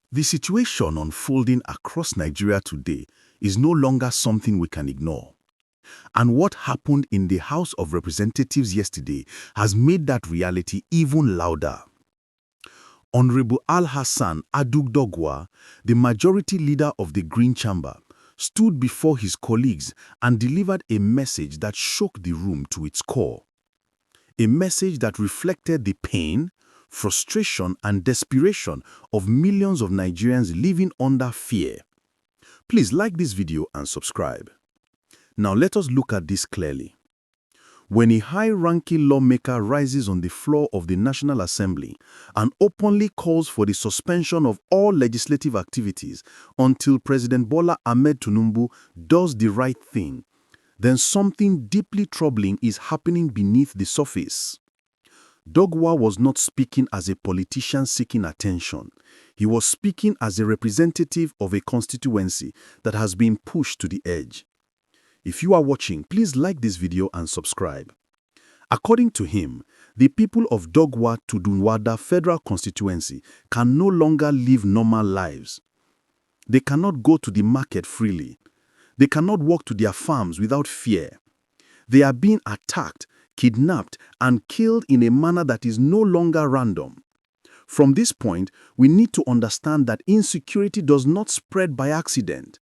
The situation unfolding across Nigeria today is no longer something we can ignore. And what happened in the House of Representatives yesterday has made that reality even louder. Honorable Alhassan Ado Doguwa, the Majority Leader of the Green Chamber, stood before his colleagues and delivered a message that shook the room to its core. A message that reflected the pain, frustration and desperation of millions of Nigerians living under fear. Please like this video and subscribe. Now let us look at this clearly. When a high-ranking lawmaker rises on the floor of the National Assembly and openly calls for the suspension of all legislative activities until President Bola Ahmed Tinubu does the right thing, then something deeply troubling is happening beneath the surface. Doguwa was not speaking as a politician seeking attention. He was speaking as a representative of a constituency that has been pushed to the edge. If you are watching, please like this video and subscribe. According to him, the people of Doguwa to Dunwada Federal Constituency can no longer live normal lives. They cannot go to the market freely. They cannot walk to their farms without fear. They are being attacked, kidnapped, and killed in a manner that is no longer random. From this point, we need to understand that insecurity does not spread by accident.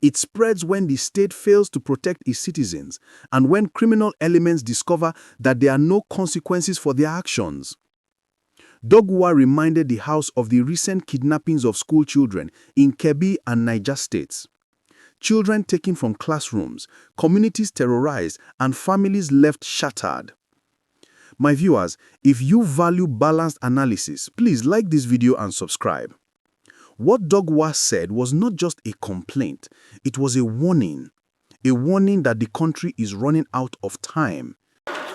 It spreads when the state fails to protect its citizens and when criminal elements discover that there are no consequences for their actions. Doguwa reminded the House of the recent kidnappings of schoolchildren in Kebbi and Niger States. Children taken from classrooms, communities terrorized, and families left shattered. My viewers, if you value balanced analysis, please like this video and subscribe. What Doguwa said was not just a complaint, it was a warning that the country is running out of time.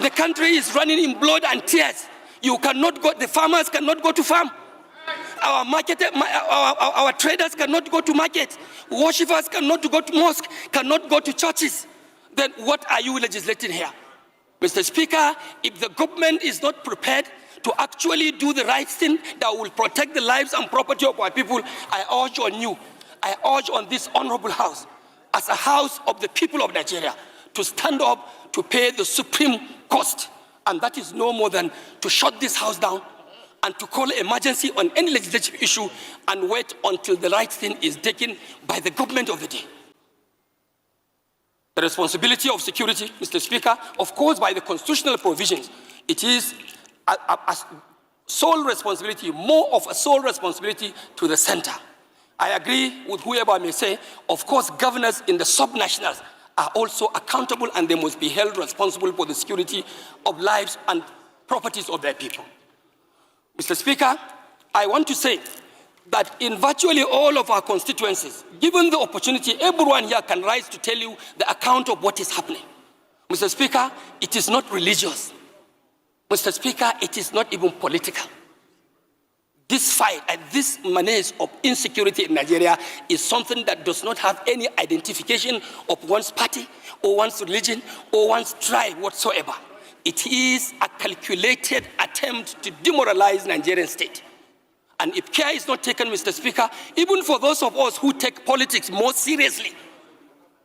The country is running in blood and tears. You cannot go, the farmers cannot go to farm. Our traders cannot go to market. Worshippers cannot go to mosque, cannot go to churches. Then what are you legislating here? Mr. Speaker, if the government is not prepared to actually do the right thing that will protect the lives and property of our people, I urge on you, I urge on this honorable house, as a house of the people of Nigeria, to stand up to pay the supreme cost. And that is no more than to shut this house down and to call emergency on any legislative issue and wait until the right thing is taken by the government of the day. The responsibility of security, Mr. Speaker, of course, by the constitutional provisions, it is a sole responsibility, more of a sole responsibility to the center. I agree with whoever may say, of course, governors in the subnationals are also accountable and they must be held responsible for the security of lives and properties of their people. Mr. Speaker, I want to say that in virtually all of our constituencies, given the opportunity, everyone here can rise to tell you the account of what is happening. Mr. Speaker, it is not religious. Mr. Speaker, it is not even political. This fight and this menace of insecurity in Nigeria is something that does not have any identification of one's party or one's religion or one's tribe whatsoever. It is a calculated attempt to demoralize Nigerian state. And if care is not taken, Mr. Speaker, even for those of us who take politics more seriously,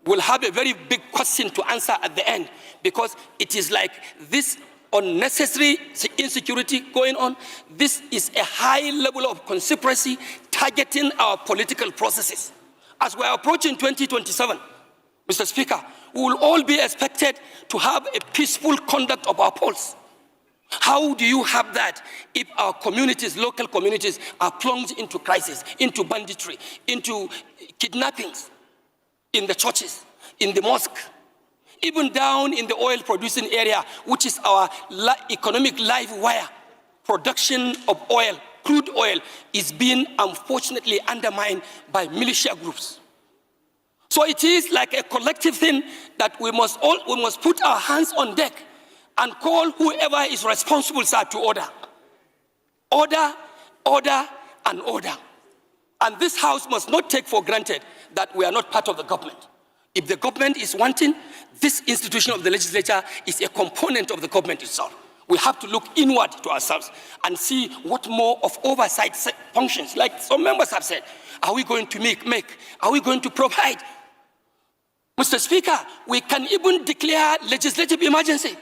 we'll have a very big question to answer at the end, because it is like this unnecessary insecurity going on. This is a high level of conspiracy targeting our political processes. As we are approaching 2027, Mr. Speaker, we will all be expected to have a peaceful conduct of our polls. How do you have that if our communities, local communities, are plunged into crisis, into banditry, into kidnappings in the churches, in the mosque, even down in the oil-producing area, which is our economic live wire? Production of oil, crude oil, is being unfortunately undermined by militia groups. So it is like a collective thing that we must put our hands on deck and call whoever is responsible, sir, to order. Order, order, and order. And this house must not take for granted that we are not part of the government. If the government is wanting, this institution of the legislature is a component of the government itself. We have to look inward to ourselves and see what more of oversight functions, like some members have said, are we going to make? Are we going to provide? Mr. Speaker, we can even declare legislative emergency.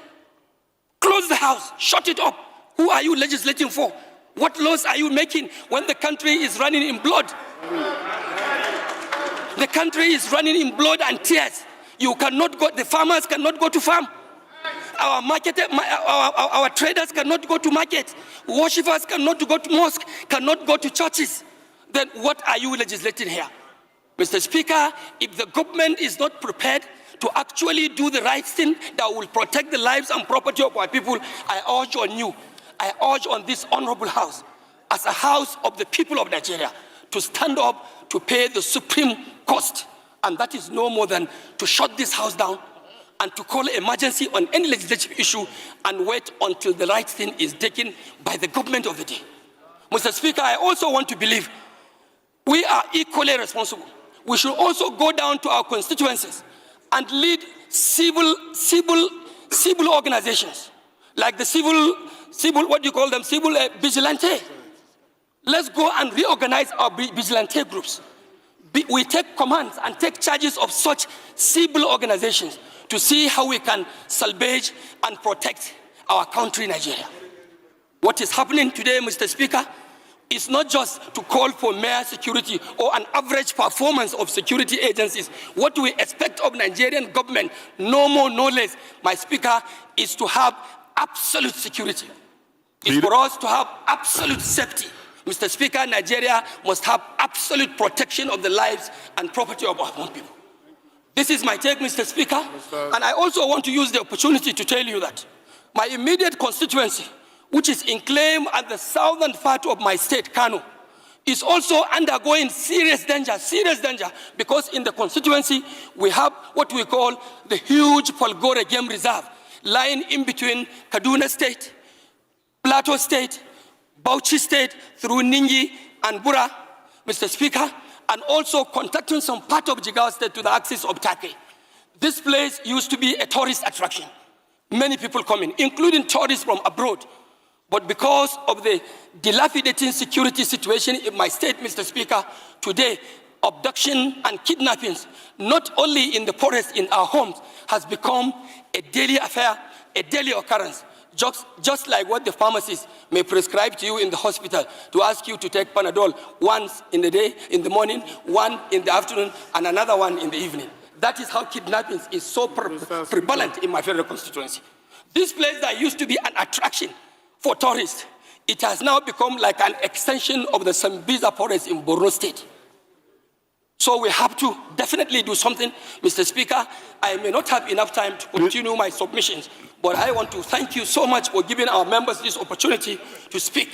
Close the House, shut it up. Who are you legislating for? What laws are you making when the country is running in blood? The country is running in blood and tears. You cannot go, the farmers cannot go to farm. Our traders cannot go to market. Worshippers cannot go to mosque, cannot go to churches. Then what are you legislating here? Mr. Speaker, if the government is not prepared to actually do the right thing that will protect the lives and property of our people, I urge on you, I urge on this honorable House, as a house of the people of Nigeria, to stand up to pay the supreme cost. And that is no more than to shut this House down and to call emergency on any legislative issue and wait until the right thing is taken by the government of the day. Mr. Speaker, I also want to believe we are equally responsible. We should also go down to our constituencies and lead civil organizations, like the civil vigilante. Let's go and reorganize our vigilante groups. We take commands and take charges of such civil organizations to see how we can salvage and protect our country, Nigeria. What is happening today, Mr. Speaker, is not just to call for mere security or an average performance of security agencies. What we expect of Nigerian government, no more, no less, my Speaker, is to have absolute security. It's for us to have absolute safety. Mr. Speaker, Nigeria must have absolute protection of the lives and property of our own people. This is my take, Mr. Speaker. And I also want to use the opportunity to tell you that my immediate constituency, which is enclave at the southern part of my state, Kano, is also undergoing serious danger, because in the constituency, we have what we call the huge Polgore Game Reserve, lying in between Kaduna State, Plateau State, Bauchi State, through Ningi and Bura, Mr. Speaker, and also contacting some part of Jigawa State to the axis of Turkey. This place used to be a tourist attraction. Many people come in, including tourists from abroad. But because of the dilapidating security situation in my state, Mr. Speaker, today, abduction and kidnappings, not only in the forest, in our homes, has become a daily affair, a daily occurrence. Just like what the pharmacist may prescribe to you in the hospital to ask you to take Panadol once in the day, in the morning, one in the afternoon, and another one in the evening. That is how kidnapping is so prevalent in my federal constituency. This place that used to be an attraction for tourists, it has now become like an extension of the Sambisa forest in Borno State. So we have to definitely do something. Mr. Speaker, I may not have enough time to continue my submissions, but I want to thank you so much for giving our members this opportunity to speak.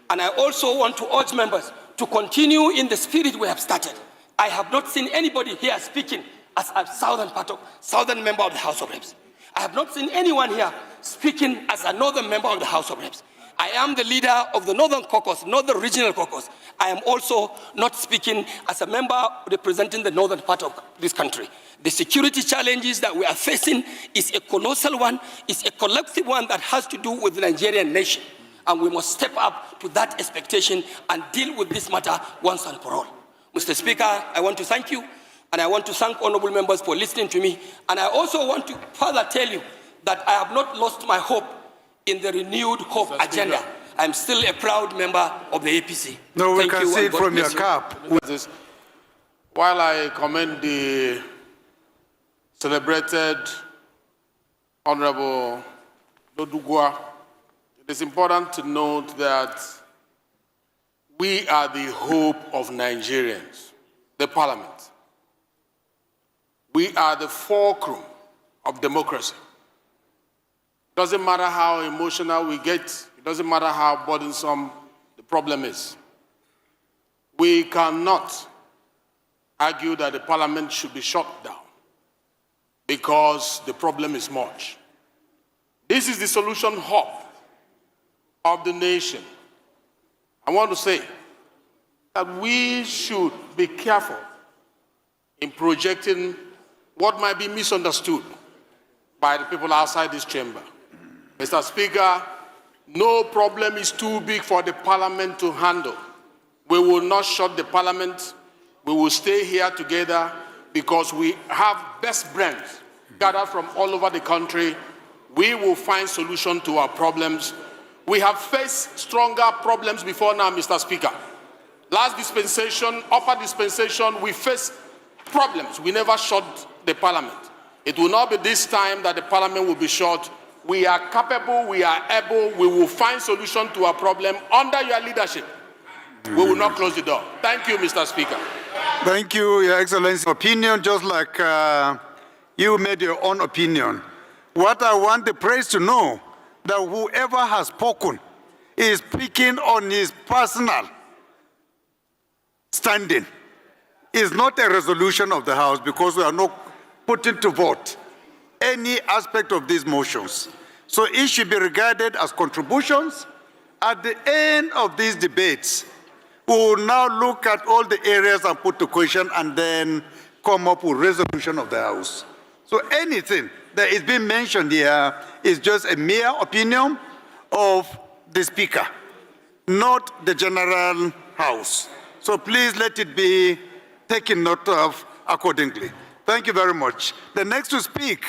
And I also want to urge members to continue in the spirit we have started. I have not seen anybody here speaking as a southern member of the House of Reps. I have not seen anyone here speaking as a northern member of the House of Reps. I am the leader of the Northern Caucus, Northern Regional Caucus. I am also not speaking as a member representing the northern part of this country. The security challenges that we are facing is a colossal one, it's a collective one that has to do with the Nigerian nation. And we must step up to that expectation and deal with this matter once and for all. Mr. Speaker, I want to thank you, and I want to thank honorable members for listening to me. And I also want to further tell you that I have not lost my hope in the renewed hope agenda. I'm still a proud member of the APC. No, we can see it from your cap. While I commend the celebrated Honorable Ado Doguwa, it is important to note that we are the hope of Nigerians, the parliament. We are the fulcrum of democracy. Doesn't matter how emotional we get, it doesn't matter how burdensome the problem is. We cannot argue that the parliament should be shut down because the problem is much. This is the solution hub of the nation. I want to say that we should be careful in projecting what might be misunderstood by the people outside this chamber. Mr. Speaker, No problem is too big for the Parliament to handle. We will not shut the Parliament. We will stay here together because we have best brains gathered from all over the country. We will find solution to our problems. We have faced stronger problems before now, Mr. Speaker. Last dispensation, upper dispensation, we faced problems. We never shut the Parliament. It will not be this time that the Parliament will be shut. We are capable, we are able, we will find solution to our problem under your leadership. We will not close the door. Thank you, Mr. Speaker. Thank you, Your Excellency. Opinion, just like you made your own opinion. What I want the press to know, that whoever has spoken is speaking on his personal standing. Is not a resolution of the House, because we are not putting to vote any aspect of these motions. So it should be regarded as contributions. At the end of these debates, we will now look at all the areas and put to question and then come up with resolution of the House. So anything that is being mentioned here is just a mere opinion of the Speaker, not the General House. So please let it be taken note of accordingly. Thank you very much. The next to speak